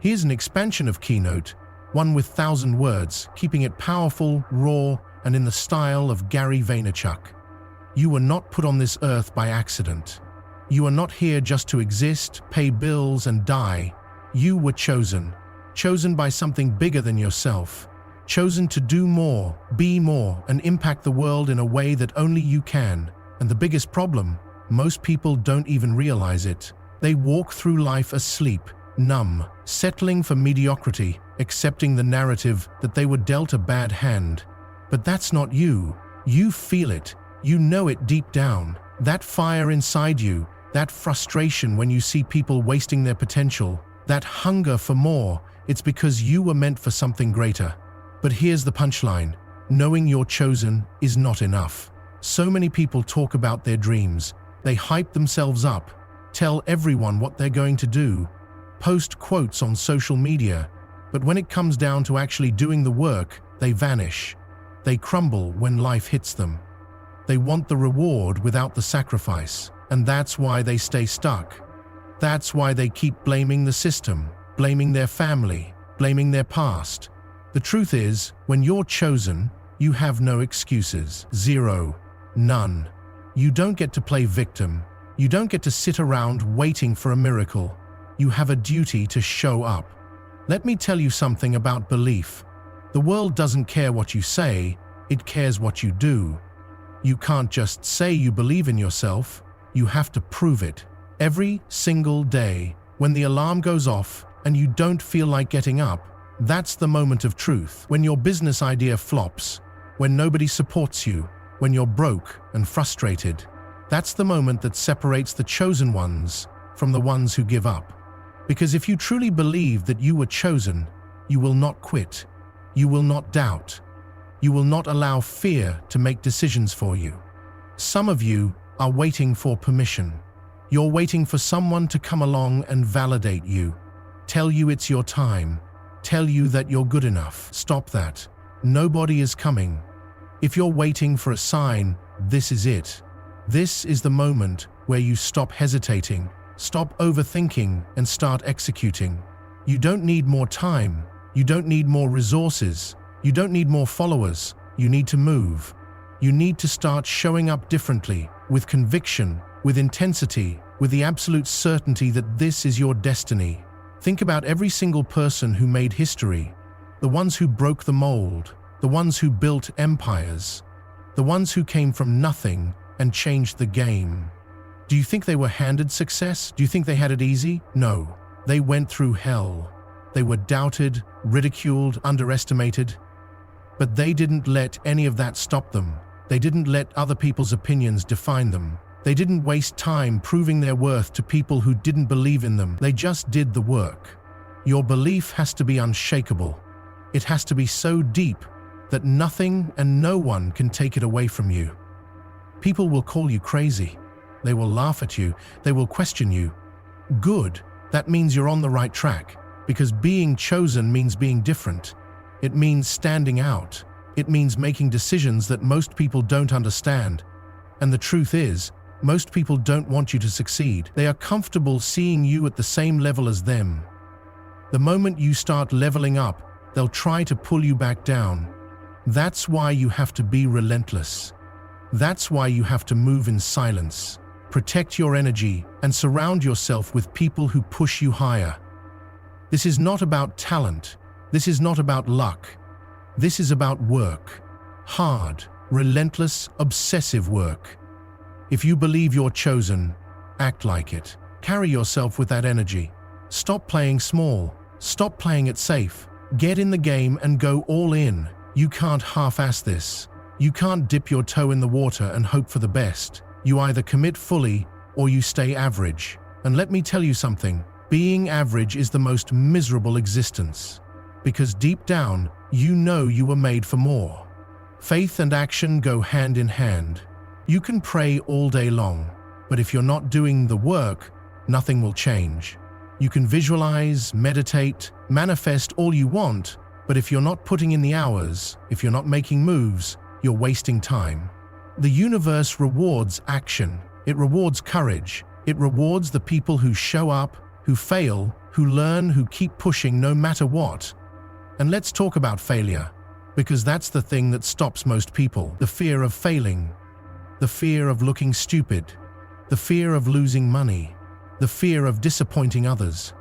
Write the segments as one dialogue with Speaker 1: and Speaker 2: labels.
Speaker 1: Here's an expansion of Keynote, one with 1,000 words, keeping it powerful, raw, and in the style of Gary Vaynerchuk. You were not put on this earth by accident. You are not here just to exist, pay bills, and die. You were chosen. Chosen by something bigger than yourself. Chosen to do more, be more, and impact the world in a way that only you can. And the biggest problem, most people don't even realize it. They walk through life asleep, numb, settling for mediocrity, accepting the narrative that they were dealt a bad hand. But that's not you. You feel it. You know it deep down. That fire inside you, that frustration when you see people wasting their potential, that hunger for more, it's because you were meant for something greater. But here's the punchline. Knowing you're chosen is not enough. So many people talk about their dreams. They hype themselves up, tell everyone what they're going to do, post quotes on social media. But when it comes down to actually doing the work, they vanish. They crumble when life hits them. They want the reward without the sacrifice, and that's why they stay stuck. That's why they keep blaming the system, blaming their family, blaming their past. The truth is, when you're chosen, you have no excuses. Zero. None. You don't get to play victim. You don't get to sit around waiting for a miracle. You have a duty to show up. Let me tell you something about belief. The world doesn't care what you say, it cares what you do. You can't just say you believe in yourself, you have to prove it. Every single day, when the alarm goes off and you don't feel like getting up, that's the moment of truth. When your business idea flops, when nobody supports you, when you're broke and frustrated, that's the moment that separates the chosen ones from the ones who give up. Because if you truly believe that you were chosen, you will not quit. You will not doubt. You will not allow fear to make decisions for you. Some of you are waiting for permission. You're waiting for someone to come along and validate you, tell you it's your time, tell you that you're good enough. Stop that. Nobody is coming. If you're waiting for a sign, this is it. This is the moment where you stop hesitating, stop overthinking, and start executing. You don't need more time. You don't need more resources. You don't need more followers. You need to move. You need to start showing up differently, with conviction, with intensity, with the absolute certainty that this is your destiny. Think about every single person who made history, the ones who broke the mold, the ones who built empires, the ones who came from nothing and changed the game. Do you think they were handed success? Do you think they had it easy? No. They went through hell. They were doubted, ridiculed, underestimated. But they didn't let any of that stop them. They didn't let other people's opinions define them. They didn't waste time proving their worth to people who didn't believe in them. They just did the work. Your belief has to be unshakable. It has to be so deep that nothing and no one can take it away from you. People will call you crazy. They will laugh at you. They will question you. Good. That means you're on the right track, because being chosen means being different. It means standing out. It means making decisions that most people don't understand. And the truth is, most people don't want you to succeed. They are comfortable seeing you at the same level as them. The moment you start leveling up, they'll try to pull you back down. That's why you have to be relentless. That's why you have to move in silence. Protect your energy and surround yourself with people who push you higher. This is not about talent. This is not about luck. This is about work. Hard, relentless, obsessive work. If you believe you're chosen, act like it. Carry yourself with that energy. Stop playing small. Stop playing it safe. Get in the game and go all in. You can't half-ass this. You can't dip your toe in the water and hope for the best. You either commit fully or you stay average. And let me tell you something, being average is the most miserable existence. Because deep down, you know you were made for more. Faith and action go hand in hand. You can pray all day long, but if you're not doing the work, nothing will change. You can visualize, meditate, manifest all you want, but if you're not putting in the hours, if you're not making moves, you're wasting time. The universe rewards action. It rewards courage. It rewards the people who show up, who fail, who learn, who keep pushing no matter what. And let's talk about failure, because that's the thing that stops most people. The fear of failing, the fear of looking stupid, the fear of losing money, the fear of disappointing others.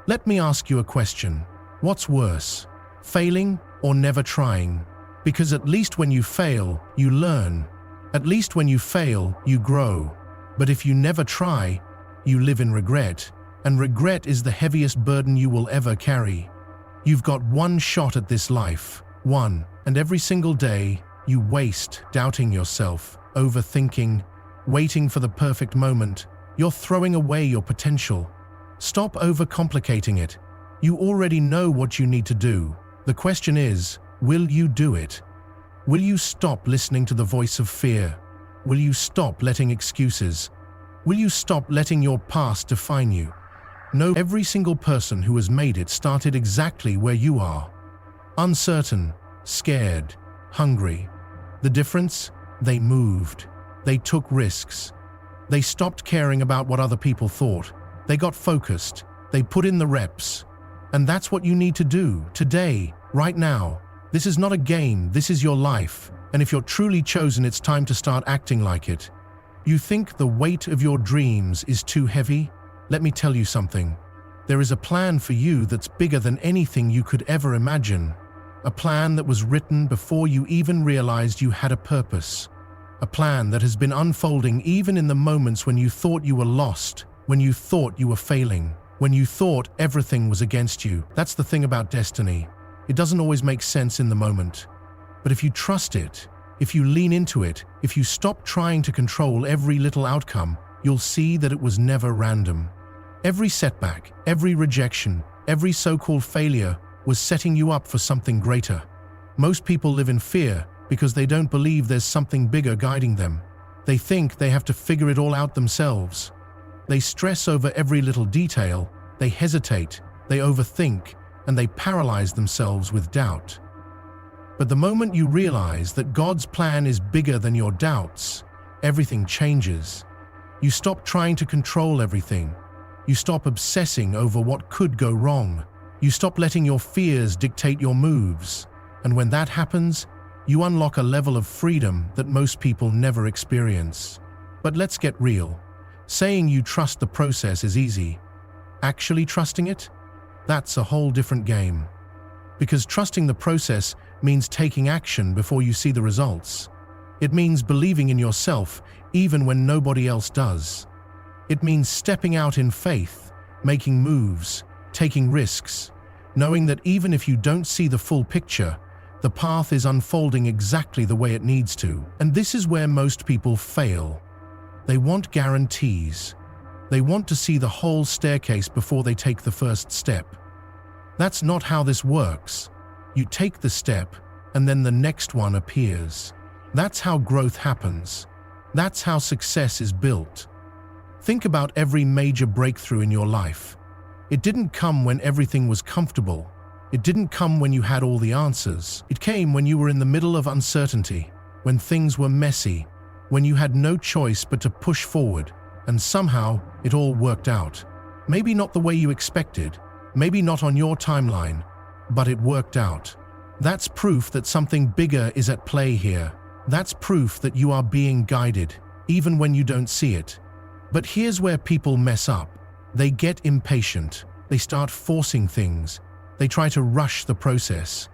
Speaker 1: Let me ask you a question. What's worse, failing or never trying? Because at least when you fail, you learn. At least when you fail, you grow. But if you never try, you live in regret. And regret is the heaviest burden you will ever carry. You've got one shot at this life, one, and every single day you waste doubting yourself, overthinking, waiting for the perfect moment. You're throwing away your potential. Stop overcomplicating it. You already know what you need to do. The question is, will you do it? Will you stop listening to the voice of fear? Will you stop letting excuses? Will you stop letting your past define you? No, every single person who has made it started exactly where you are. Uncertain, scared, hungry. The difference? They moved. They took risks. They stopped caring about what other people thought. They got focused. They put in the reps. And that's what you need to do today, right now. This is not a game, this is your life. And if you're truly chosen, it's time to start acting like it. You think the weight of your dreams is too heavy? Let me tell you something. There is a plan for you that's bigger than anything you could ever imagine. A plan that was written before you even realized you had a purpose. A plan that has been unfolding even in the moments when you thought you were lost, when you thought you were failing, when you thought everything was against you. That's the thing about destiny. It doesn't always make sense in the moment. But if you trust it, if you lean into it, if you stop trying to control every little outcome, you'll see that it was never random. Every setback, every rejection, every so-called failure was setting you up for something greater. Most people live in fear because they don't believe there's something bigger guiding them. They think they have to figure it all out themselves. They stress over every little detail, they hesitate, they overthink, and they paralyze themselves with doubt. But the moment you realize that God's plan is bigger than your doubts, everything changes. You stop trying to control everything. You stop obsessing over what could go wrong. You stop letting your fears dictate your moves. And when that happens, you unlock a level of freedom that most people never experience. But let's get real. Saying you trust the process is easy. Actually trusting it? That's a whole different game. Because trusting the process means taking action before you see the results. It means believing in yourself even when nobody else does. It means stepping out in faith, making moves, taking risks, knowing that even if you don't see the full picture, the path is unfolding exactly the way it needs to. And this is where most people fail. They want guarantees. They want to see the whole staircase before they take the first step. That's not how this works. You take the step, and then the next one appears. That's how growth happens. That's how success is built. Think about every major breakthrough in your life. It didn't come when everything was comfortable. It didn't come when you had all the answers. It came when you were in the middle of uncertainty, when things were messy, when you had no choice but to push forward, and somehow it all worked out. Maybe not the way you expected, maybe not on your timeline, but it worked out. That's proof that something bigger is at play here. That's proof that you are being guided, even when you don't see it. But here's where people mess up. They get impatient. They start forcing things. They try to rush the process.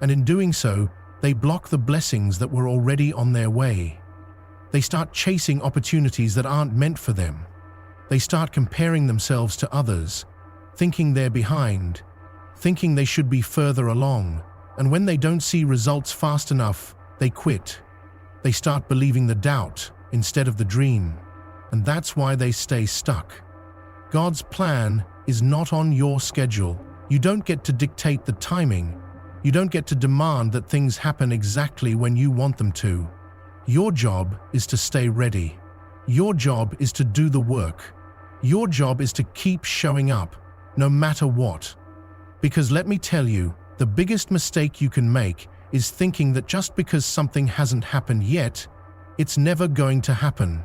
Speaker 1: And in doing so, they block the blessings that were already on their way. They start chasing opportunities that aren't meant for them. They start comparing themselves to others, thinking they're behind, thinking they should be further along. And when they don't see results fast enough, they quit. They start believing the doubt instead of the dream. And that's why they stay stuck. God's plan is not on your schedule. You don't get to dictate the timing. You don't get to demand that things happen exactly when you want them to. Your job is to stay ready. Your job is to do the work. Your job is to keep showing up, no matter what. Because let me tell you, the biggest mistake you can make is thinking that just because something hasn't happened yet, it's never going to happen.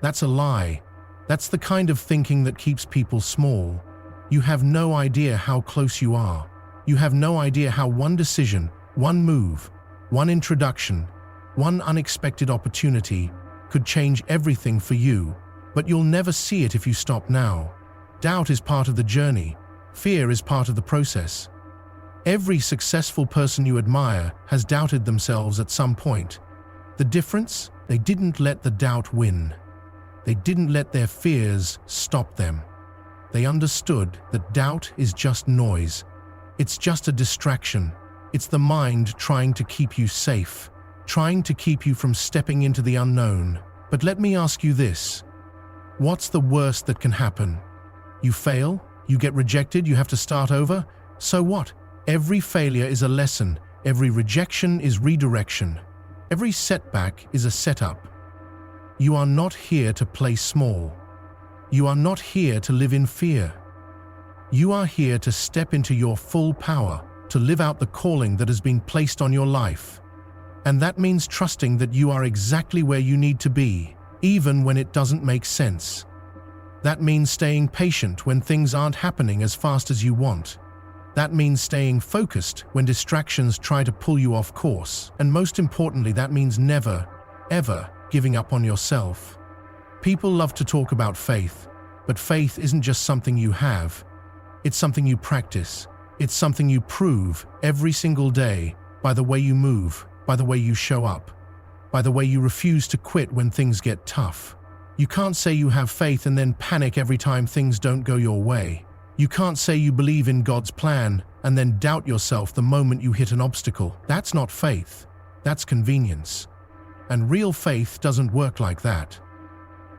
Speaker 1: That's a lie. That's the kind of thinking that keeps people small. You have no idea how close you are. You have no idea how one decision, one move, one introduction, one unexpected opportunity could change everything for you, but you'll never see it if you stop now. Doubt is part of the journey. Fear is part of the process. Every successful person you admire has doubted themselves at some point. The difference? They didn't let the doubt win. They didn't let their fears stop them. They understood that doubt is just noise. It's just a distraction. It's the mind trying to keep you safe, trying to keep you from stepping into the unknown. But let me ask you this. What's the worst that can happen? You fail? You get rejected? You have to start over? So what? Every failure is a lesson. Every rejection is redirection. Every setback is a setup. You are not here to play small. You are not here to live in fear. You are here to step into your full power, to live out the calling that has been placed on your life. And that means trusting that you are exactly where you need to be, even when it doesn't make sense. That means staying patient when things aren't happening as fast as you want. That means staying focused when distractions try to pull you off course. And most importantly, that means never, ever giving up on yourself. People love to talk about faith, but faith isn't just something you have. It's something you practice. It's something you prove every single day by the way you move, by the way you show up, by the way you refuse to quit when things get tough. You can't say you have faith and then panic every time things don't go your way. You can't say you believe in God's plan and then doubt yourself the moment you hit an obstacle. That's not faith. That's convenience. And real faith doesn't work like that.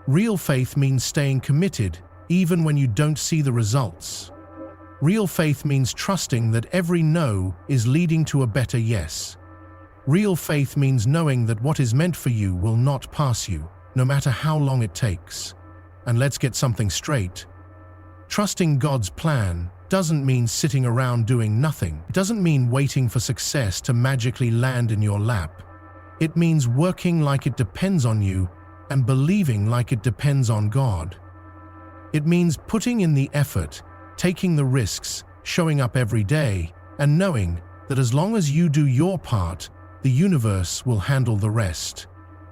Speaker 1: Real faith means staying committed even when you don't see the results. Real faith means trusting that every no is leading to a better yes. Real faith means knowing that what is meant for you will not pass you, no matter how long it takes. And let's get something straight. Trusting God's plan doesn't mean sitting around doing nothing. It doesn't mean waiting for success to magically land in your lap. It means working like it depends on you and believing like it depends on God. It means putting in the effort, taking the risks, showing up every day, and knowing that as long as you do your part, the universe will handle the rest.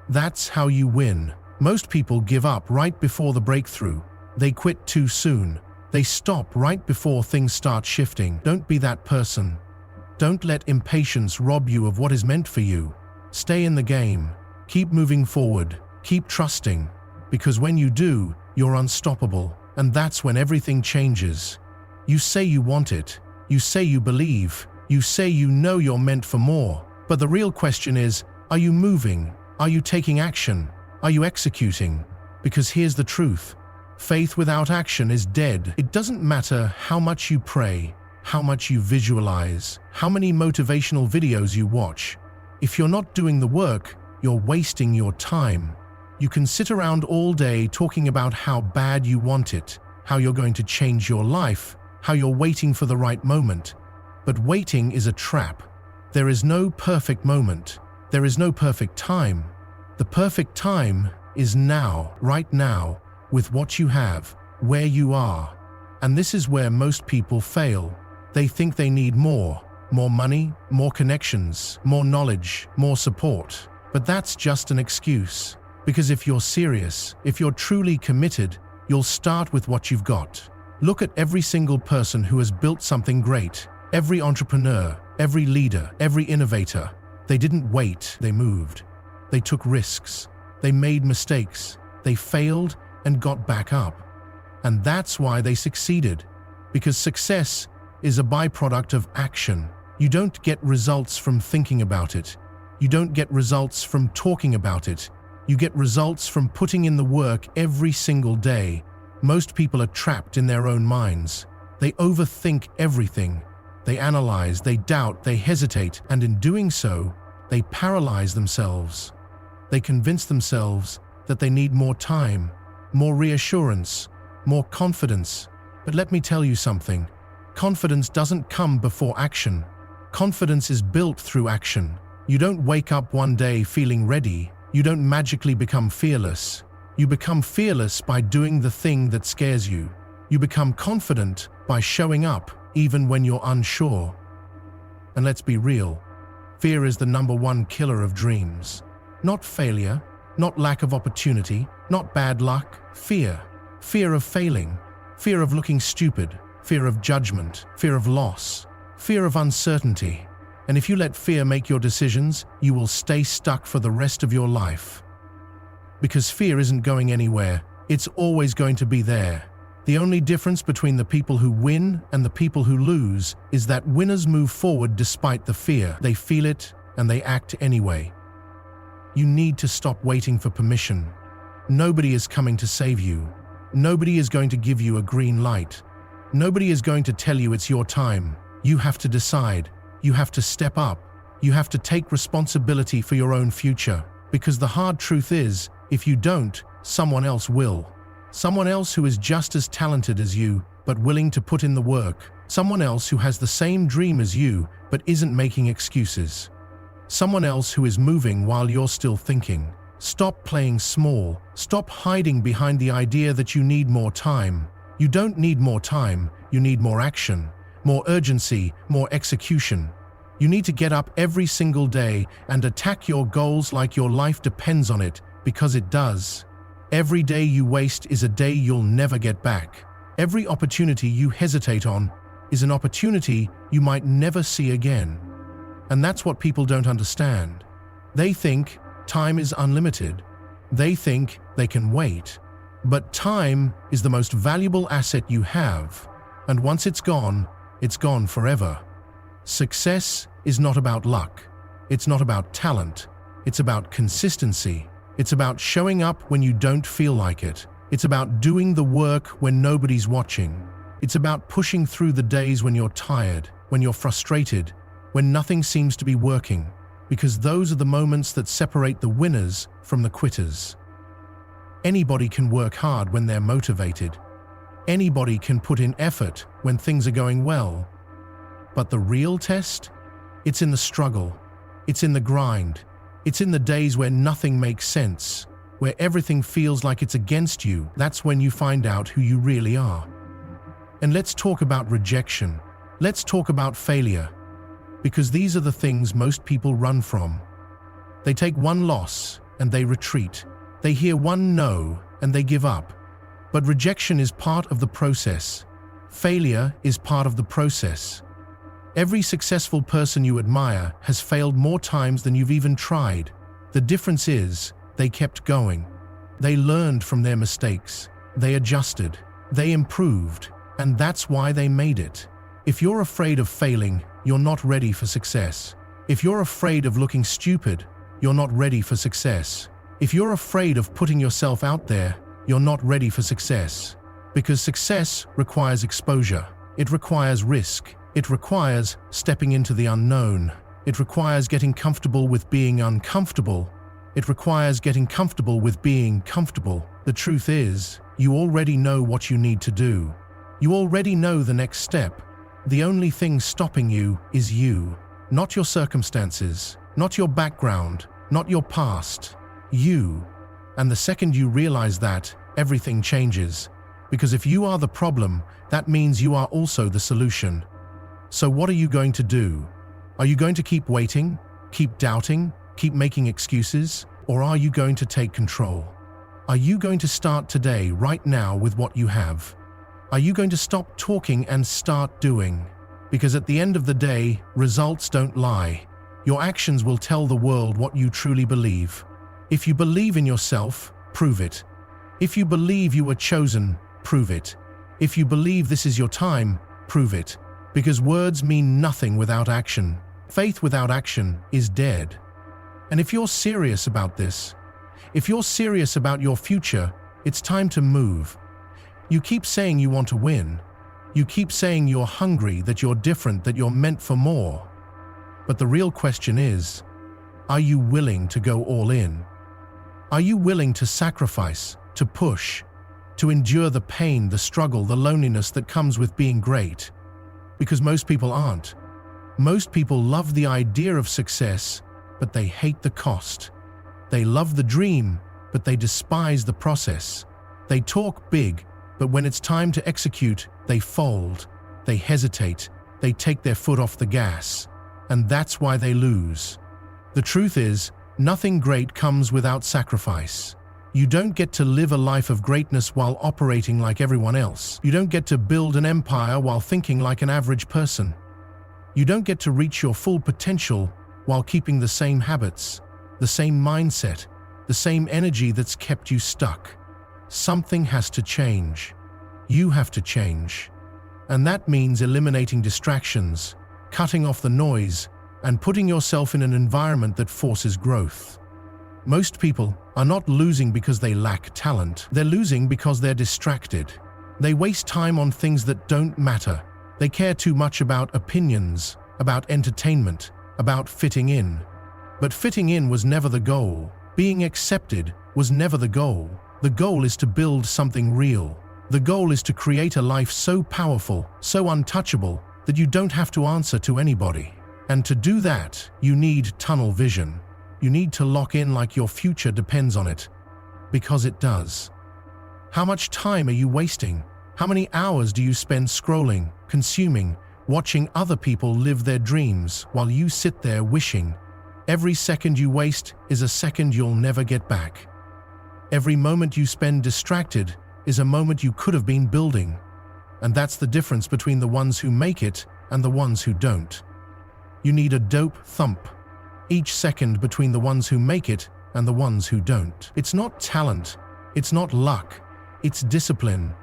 Speaker 1: That's how you win. Most people give up right before the breakthrough. They quit too soon. They stop right before things start shifting. Don't be that person. Don't let impatience rob you of what is meant for you. Stay in the game. Keep moving forward. Keep trusting. Because when you do, you're unstoppable. And that's when everything changes. You say you want it. You say you believe. You say you know you're meant for more. But the real question is, are you moving? Are you taking action? Are you executing? Because here's the truth. Faith without action is dead. It doesn't matter how much you pray, how much you visualize, how many motivational videos you watch. If you're not doing the work, you're wasting your time. You can sit around all day talking about how bad you want it, how you're going to change your life, how you're waiting for the right moment. But waiting is a trap. There is no perfect moment. There is no perfect time. The perfect time is now, right now, with what you have, where you are. And this is where most people fail. They think they need more money, more connections, more knowledge, more support. But that's just an excuse. Because if you're serious, if you're truly committed, you'll start with what you've got. Look at every single person who has built something great. Every entrepreneur, every leader, every innovator. They didn't wait, they moved. They took risks. They made mistakes. They failed and got back up. And that's why they succeeded. Because success is a byproduct of action. You don't get results from thinking about it. You don't get results from talking about it. You get results from putting in the work every single day. Most people are trapped in their own minds. They overthink everything. They analyze, they doubt, they hesitate, and in doing so, they paralyze themselves. They convince themselves that they need more time, more reassurance, more confidence. But let me tell you something. Confidence doesn't come before action. Confidence is built through action. You don't wake up one day feeling ready. You don't magically become fearless. You become fearless by doing the thing that scares you. You become confident by showing up even when you're unsure. And let's be real, fear is the #1 killer of dreams. Not failure, not lack of opportunity, not bad luck, fear. Fear of failing, fear of looking stupid, fear of judgment, fear of loss, fear of uncertainty. And if you let fear make your decisions, you will stay stuck for the rest of your life. Because fear isn't going anywhere, it's always going to be there. The only difference between the people who win and the people who lose is that winners move forward despite the fear. They feel it and they act anyway. You need to stop waiting for permission. Nobody is coming to save you. Nobody is going to give you a green light. Nobody is going to tell you it's your time. You have to decide. You have to step up. You have to take responsibility for your own future. Because the hard truth is, if you don't, someone else will. Someone else who is just as talented as you, but willing to put in the work. Someone else who has the same dream as you, but isn't making excuses. Someone else who is moving while you're still thinking. Stop playing small. Stop hiding behind the idea that you need more time. You don't need more time, you need more action, more urgency, more execution. You need to get up every single day and attack your goals like your life depends on it, because it does. Every day you waste is a day you'll never get back. Every opportunity you hesitate on is an opportunity you might never see again. And that's what people don't understand. They think time is unlimited. They think they can wait. But time is the most valuable asset you have. And once it's gone forever. Success is not about luck. It's not about talent. It's about consistency. It's about showing up when you don't feel like it. It's about doing the work when nobody's watching. It's about pushing through the days when you're tired, when you're frustrated, when nothing seems to be working, because those are the moments that separate the winners from the quitters. Anybody can work hard when they're motivated. Anybody can put in effort when things are going well. But the real test? It's in the struggle. It's in the grind. It's in the days where nothing makes sense, where everything feels like it's against you. That's when you find out who you really are. And let's talk about rejection. Let's talk about failure. Because these are the things most people run from. They take one loss and they retreat. They hear one no and they give up. But rejection is part of the process. Failure is part of the process. Every successful person you admire has failed more times than you've even tried. The difference is, they kept going. They learned from their mistakes. They adjusted. They improved. And that's why they made it. If you're afraid of failing, you're not ready for success. If you're afraid of looking stupid, you're not ready for success. If you're afraid of putting yourself out there, you're not ready for success. Because success requires exposure. It requires risk. It requires stepping into the unknown. It requires getting comfortable with being uncomfortable. It requires getting comfortable with being comfortable. The truth is, you already know what you need to do. You already know the next step. The only thing stopping you is you, not your circumstances, not your background, not your past. You. And the second you realize that, everything changes. Because if you are the problem, that means you are also the solution. So what are you going to do? Are you going to keep waiting, keep doubting, keep making excuses, or are you going to take control? Are you going to start today, right now, with what you have? Are you going to stop talking and start doing? Because at the end of the day, results don't lie. Your actions will tell the world what you truly believe. If you believe in yourself, prove it. If you believe you were chosen, prove it. If you believe this is your time, prove it. Because words mean nothing without action. Faith without action is dead. And if you're serious about this, if you're serious about your future, it's time to move. You keep saying you want to win. You keep saying you're hungry, that you're different, that you're meant for more. But the real question is, are you willing to go all in? Are you willing to sacrifice, to push, to endure the pain, the struggle, the loneliness that comes with being great? Because most people aren't. Most people love the idea of success, but they hate the cost. They love the dream, but they despise the process. They talk big, But when it's time to execute, they fold, they hesitate, they take their foot off the gas. And that's why they lose. The truth is, nothing great comes without sacrifice. You don't get to live a life of greatness while operating like everyone else. You don't get to build an empire while thinking like an average person. You don't get to reach your full potential while keeping the same habits, the same mindset, the same energy that's kept you stuck. Something has to change. You have to change. And that means eliminating distractions, cutting off the noise, and putting yourself in an environment that forces growth. Most people are not losing because they lack talent. They're losing because they're distracted. They waste time on things that don't matter. They care too much about opinions, about entertainment, about fitting in. But fitting in was never the goal. Being accepted was never the goal. The goal is to build something real. The goal is to create a life so powerful, so untouchable, that you don't have to answer to anybody. And to do that, you need tunnel vision. You need to lock in like your future depends on it. Because it does. How much time are you wasting? How many hours do you spend scrolling, consuming, watching other people live their dreams while you sit there wishing? Every second you waste is a second you'll never get back. Every moment you spend distracted is a moment you could have been building. And that's the difference between the ones who make it and the ones who don't. You need a dope thump each second between the ones who make it and the ones who don't. It's not talent, it's not luck, it's discipline,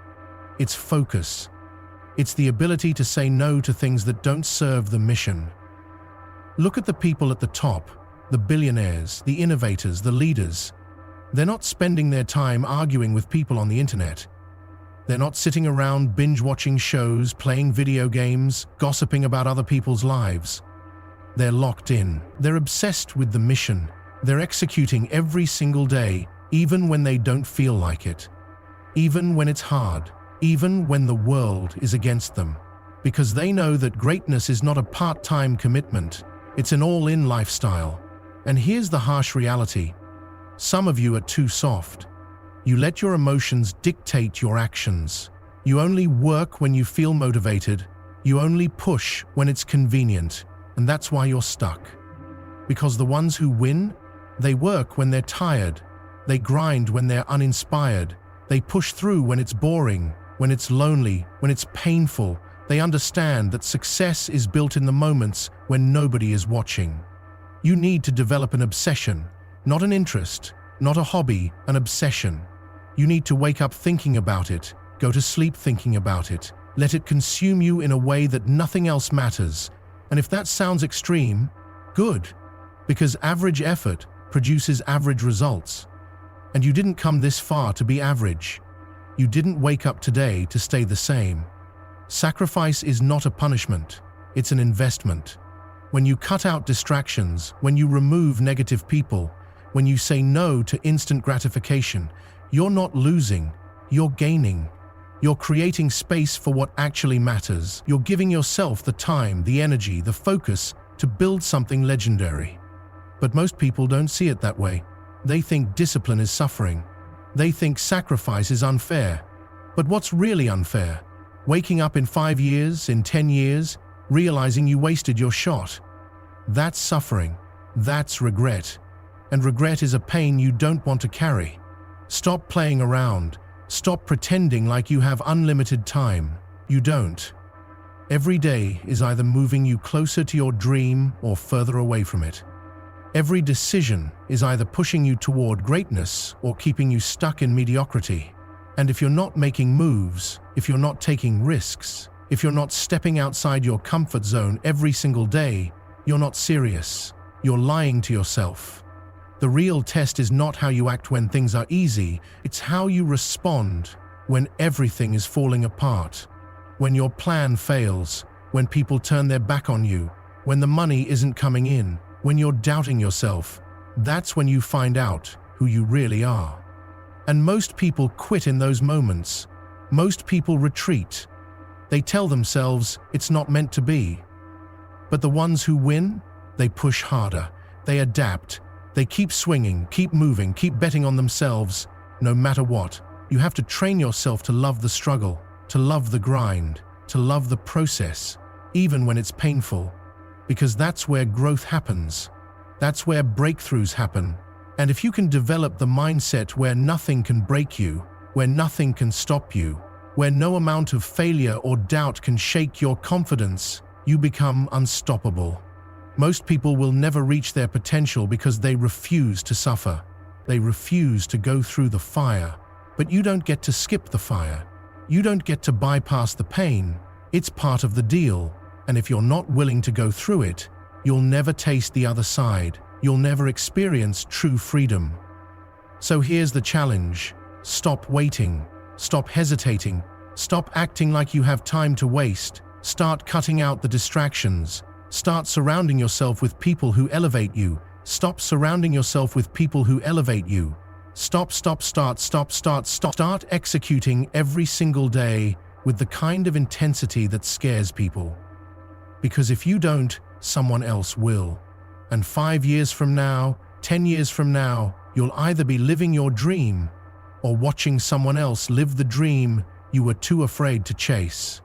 Speaker 1: it's focus. It's the ability to say no to things that don't serve the mission. Look at the people at the top, the billionaires, the innovators, the leaders. They're not spending their time arguing with people on the internet. They're not sitting around binge-watching shows, playing video games, gossiping about other people's lives. They're locked in. They're obsessed with the mission. They're executing every single day, even when they don't feel like it. Even when it's hard. Even when the world is against them. Because they know that greatness is not a part-time commitment. It's an all-in lifestyle. And here's the harsh reality. Some of you are too soft. You let your emotions dictate your actions. You only work when you feel motivated. You only push when it's convenient. And that's why you're stuck. Because the ones who win, they work when they're tired. They grind when they're uninspired. They push through when it's boring, when it's lonely, when it's painful. They understand that success is built in the moments when nobody is watching. You need to develop an obsession, not an interest, not a hobby, an obsession. You need to wake up thinking about it, go to sleep thinking about it. Let it consume you in a way that nothing else matters. And if that sounds extreme, good, because average effort produces average results. And you didn't come this far to be average. You didn't wake up today to stay the same. Sacrifice is not a punishment, it's an investment. When you cut out distractions, when you remove negative people, when you say no to instant gratification, you're not losing, you're gaining. You're creating space for what actually matters. You're giving yourself the time, the energy, the focus to build something legendary. But most people don't see it that way. They think discipline is suffering. They think sacrifice is unfair. But what's really unfair? Waking up in 5 years, in 10 years, realizing you wasted your shot. That's suffering. That's regret. And regret is a pain you don't want to carry. Stop playing around. Stop pretending like you have unlimited time. You don't. Every day is either moving you closer to your dream or further away from it. Every decision is either pushing you toward greatness or keeping you stuck in mediocrity. And if you're not making moves, if you're not taking risks, if you're not stepping outside your comfort zone every single day, you're not serious. You're lying to yourself. The real test is not how you act when things are easy, it's how you respond when everything is falling apart. When your plan fails, when people turn their back on you, when the money isn't coming in, when you're doubting yourself, that's when you find out who you really are. And most people quit in those moments. Most people retreat. They tell themselves it's not meant to be. But the ones who win, they push harder, they adapt, they keep swinging, keep moving, keep betting on themselves, no matter what. You have to train yourself to love the struggle, to love the grind, to love the process, even when it's painful. Because that's where growth happens. That's where breakthroughs happen. And if you can develop the mindset where nothing can break you, where nothing can stop you, where no amount of failure or doubt can shake your confidence, you become unstoppable. Most people will never reach their potential because they refuse to suffer. They refuse to go through the fire. But you don't get to skip the fire. You don't get to bypass the pain. It's part of the deal. And if you're not willing to go through it, you'll never taste the other side. You'll never experience true freedom. So here's the challenge. Stop waiting. Stop hesitating. Stop acting like you have time to waste. Start cutting out the distractions. Start surrounding yourself with people who elevate you. Stop surrounding yourself with people who elevate you. Start executing every single day with the kind of intensity that scares people. Because if you don't, someone else will. And 5 years from now, 10 years from now, you'll either be living your dream or watching someone else live the dream you were too afraid to chase.